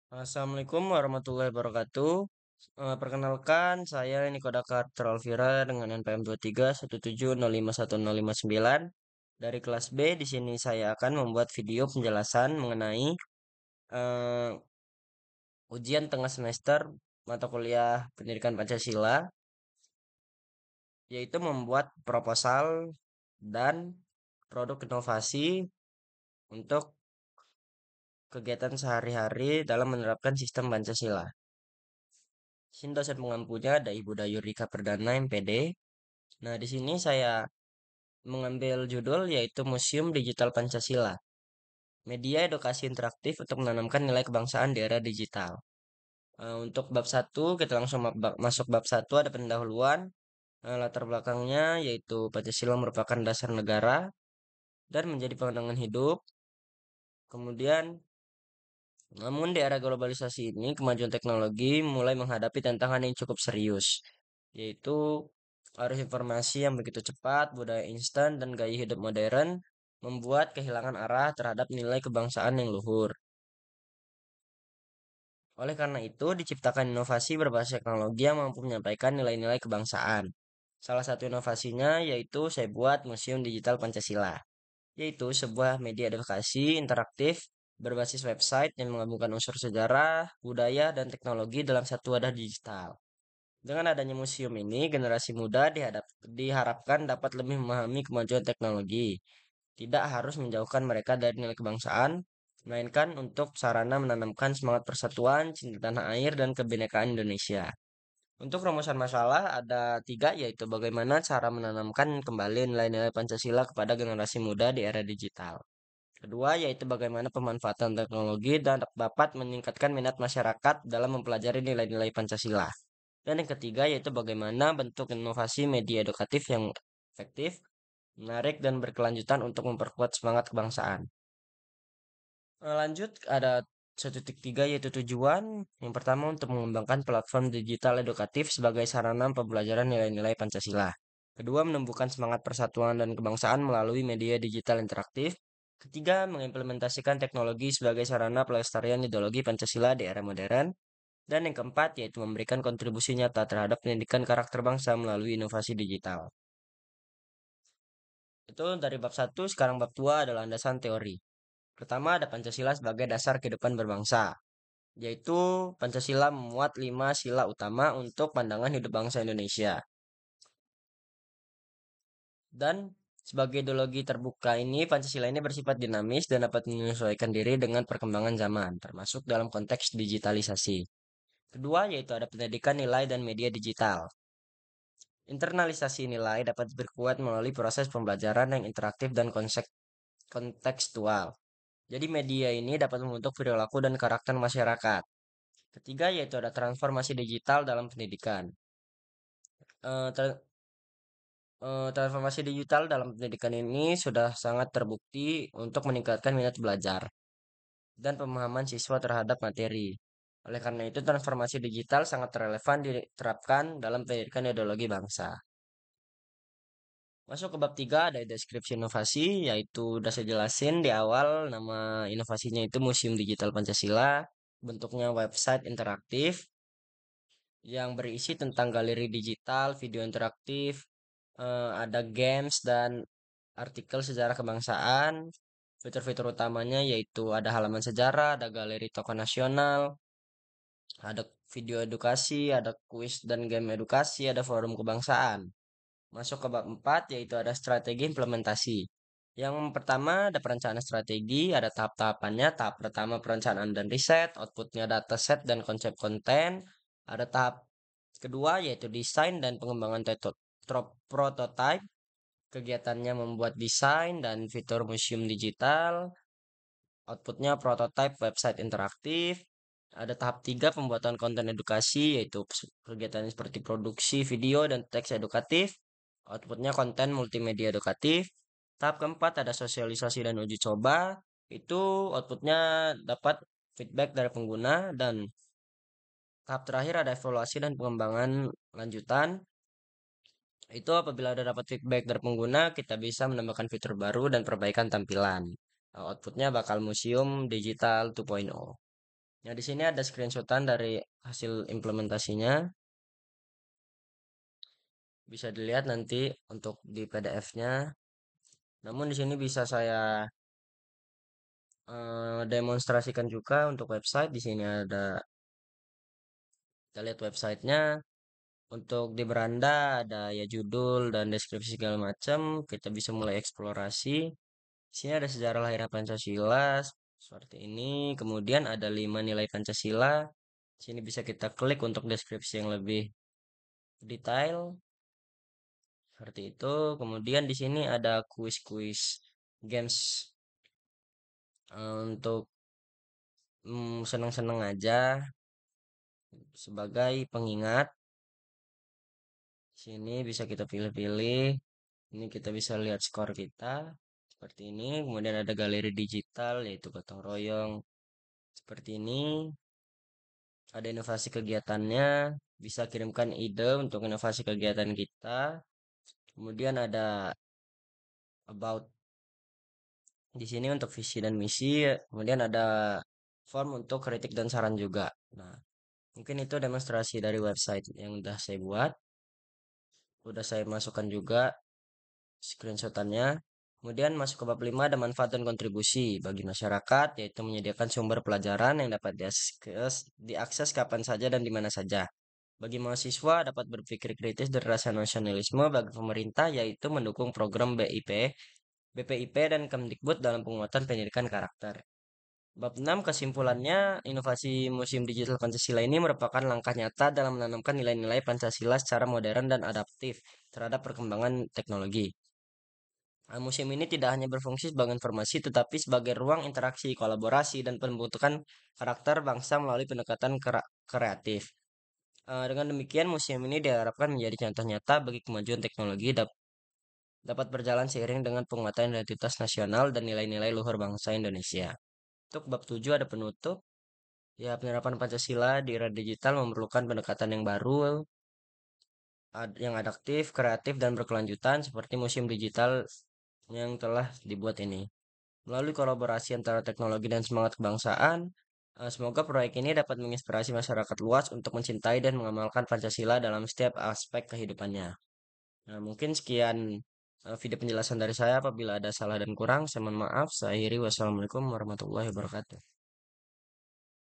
Assalamualaikum warahmatullahi wabarakatuh. Perkenalkan, saya Niko Dakar Alvira dengan NPM 2317051059 dari kelas B. Di sini saya akan membuat video penjelasan mengenai eh, ujian tengah semester mata kuliah Pendidikan Pancasila, yaitu membuat proposal dan produk inovasi untuk kegiatan sehari-hari dalam menerapkan sistem Pancasila. Di sini dosen pengampunya ada Ibu Dayurika Perdana MPD. Nah, di sini saya mengambil judul yaitu Museum Digital Pancasila, media edukasi interaktif untuk menanamkan nilai kebangsaan di era digital. Untuk bab satu kita langsung masuk bab satu, ada pendahuluan. Latar belakangnya yaitu Pancasila merupakan dasar negara dan menjadi pandangan hidup. Kemudian, namun di era globalisasi ini, kemajuan teknologi mulai menghadapi tantangan yang cukup serius, yaitu arus informasi yang begitu cepat, budaya instan, dan gaya hidup modern membuat kehilangan arah terhadap nilai kebangsaan yang luhur. Oleh karena itu, diciptakan inovasi berbasis teknologi yang mampu menyampaikan nilai-nilai kebangsaan. Salah satu inovasinya yaitu saya buat Museum Digital Pancasila, yaitu sebuah media edukasi interaktif berbasis website yang menggabungkan unsur sejarah, budaya, dan teknologi dalam satu wadah digital. Dengan adanya museum ini, generasi muda diharapkan dapat lebih memahami kemajuan teknologi, tidak harus menjauhkan mereka dari nilai kebangsaan, melainkan untuk sarana menanamkan semangat persatuan, cinta tanah air, dan kebinekaan Indonesia. Untuk rumusan masalah ada tiga, yaitu bagaimana cara menanamkan kembali nilai-nilai Pancasila kepada generasi muda di era digital. Kedua, yaitu bagaimana pemanfaatan teknologi dan dapat meningkatkan minat masyarakat dalam mempelajari nilai-nilai Pancasila. Dan yang ketiga, yaitu bagaimana bentuk inovasi media edukatif yang efektif, menarik, dan berkelanjutan untuk memperkuat semangat kebangsaan. Lanjut, ada 1.3 yaitu tujuan. Yang pertama untuk mengembangkan platform digital edukatif sebagai sarana pembelajaran nilai-nilai Pancasila. Kedua, menumbuhkan semangat persatuan dan kebangsaan melalui media digital interaktif. Ketiga, mengimplementasikan teknologi sebagai sarana pelestarian ideologi Pancasila di era modern. Dan yang keempat, yaitu memberikan kontribusi nyata terhadap pendidikan karakter bangsa melalui inovasi digital. Itu dari bab satu. Sekarang bab 2 adalah landasan teori. Pertama, ada Pancasila sebagai dasar kehidupan berbangsa, yaitu Pancasila memuat 5 sila utama untuk pandangan hidup bangsa Indonesia. Dan sebagai ideologi terbuka ini, Pancasila ini bersifat dinamis dan dapat menyesuaikan diri dengan perkembangan zaman, termasuk dalam konteks digitalisasi. Kedua, yaitu ada pendidikan nilai dan media digital. Internalisasi nilai dapat diperkuat melalui proses pembelajaran yang interaktif dan kontekstual. Jadi media ini dapat membentuk perilaku dan karakter masyarakat. Ketiga, yaitu ada transformasi digital dalam pendidikan. Eh, tra- Transformasi digital dalam pendidikan ini sudah sangat terbukti untuk meningkatkan minat belajar dan pemahaman siswa terhadap materi. Oleh karena itu, transformasi digital sangat relevan diterapkan dalam pendidikan ideologi bangsa. Masuk ke bab 3 ada deskripsi inovasi, yaitu udah saya jelasin di awal, nama inovasinya itu Museum Digital Pancasila, bentuknya website interaktif yang berisi tentang galeri digital, video interaktif, ada games dan artikel sejarah kebangsaan. Fitur-fitur utamanya yaitu ada halaman sejarah, ada galeri tokoh nasional, ada video edukasi, ada kuis dan game edukasi, ada forum kebangsaan. Masuk ke bab 4 yaitu ada strategi implementasi. Yang pertama ada perencanaan strategi, ada tahap-tahapannya. Tahap pertama perencanaan dan riset, outputnya dataset dan konsep konten. Ada tahap kedua yaitu desain dan pengembangan prototype. Kegiatannya membuat desain dan fitur museum digital. Outputnya prototype website interaktif. Ada tahap 3 pembuatan konten edukasi, yaitu kegiatan seperti produksi video dan teks edukatif. Outputnya konten multimedia edukatif. Tahap keempat ada sosialisasi dan uji coba. Itu outputnya dapat feedback dari pengguna. Dan tahap terakhir ada evaluasi dan pengembangan lanjutan. Itu apabila ada dapat feedback dari pengguna, kita bisa menambahkan fitur baru dan perbaikan tampilan. Outputnya bakal museum digital 2.0. Nah, di sini ada screenshotan dari hasil implementasinya. Bisa dilihat nanti untuk di PDF-nya. Namun di sini bisa saya demonstrasikan juga untuk website. Di sini ada, kita lihat websitenya. Untuk di beranda ada ya judul dan deskripsi segala macam. Kita bisa mulai eksplorasi. Di sini ada sejarah lahirnya Pancasila seperti ini. Kemudian ada 5 nilai Pancasila. Di sini bisa kita klik untuk deskripsi yang lebih detail seperti itu. Kemudian di sini ada kuis-kuis games untuk senang-senang aja sebagai pengingat. Sini bisa kita pilih-pilih. Ini kita bisa lihat skor kita seperti ini. Kemudian ada galeri digital yaitu gotong royong seperti ini. Ada inovasi kegiatannya. Bisa kirimkan ide untuk inovasi kegiatan kita. Kemudian ada about di sini untuk visi dan misi. Kemudian ada form untuk kritik dan saran juga. Nah, mungkin itu demonstrasi dari website yang udah saya buat. Udah saya masukkan juga screenshotannya. Kemudian masuk ke bab 5 ada manfaat dan kontribusi bagi masyarakat, yaitu menyediakan sumber pelajaran yang dapat diakses kapan saja dan di mana saja. Bagi mahasiswa dapat berpikir kritis dan rasa nasionalisme. Bagi pemerintah yaitu mendukung program BPIP dan Kemdikbud dalam penguatan pendidikan karakter. Bab 6 kesimpulannya, inovasi Museum Digital Pancasila ini merupakan langkah nyata dalam menanamkan nilai-nilai Pancasila secara modern dan adaptif terhadap perkembangan teknologi. Museum ini tidak hanya berfungsi sebagai informasi, tetapi sebagai ruang interaksi, kolaborasi, dan pembentukan karakter bangsa melalui pendekatan kreatif. Dengan demikian, museum ini diharapkan menjadi contoh nyata bagi kemajuan teknologi dapat berjalan seiring dengan penguatan identitas nasional dan nilai-nilai luhur bangsa Indonesia. Untuk bab 7 ada penutup. Ya, penerapan Pancasila di era digital memerlukan pendekatan yang baru, yang adaptif, kreatif, dan berkelanjutan seperti museum digital yang telah dibuat ini. Melalui kolaborasi antara teknologi dan semangat kebangsaan, semoga proyek ini dapat menginspirasi masyarakat luas untuk mencintai dan mengamalkan Pancasila dalam setiap aspek kehidupannya. Nah, mungkin sekian video penjelasan dari saya. Apabila ada salah dan kurang, saya mohon maaf. Saya akhiri. Wassalamualaikum warahmatullahi wabarakatuh.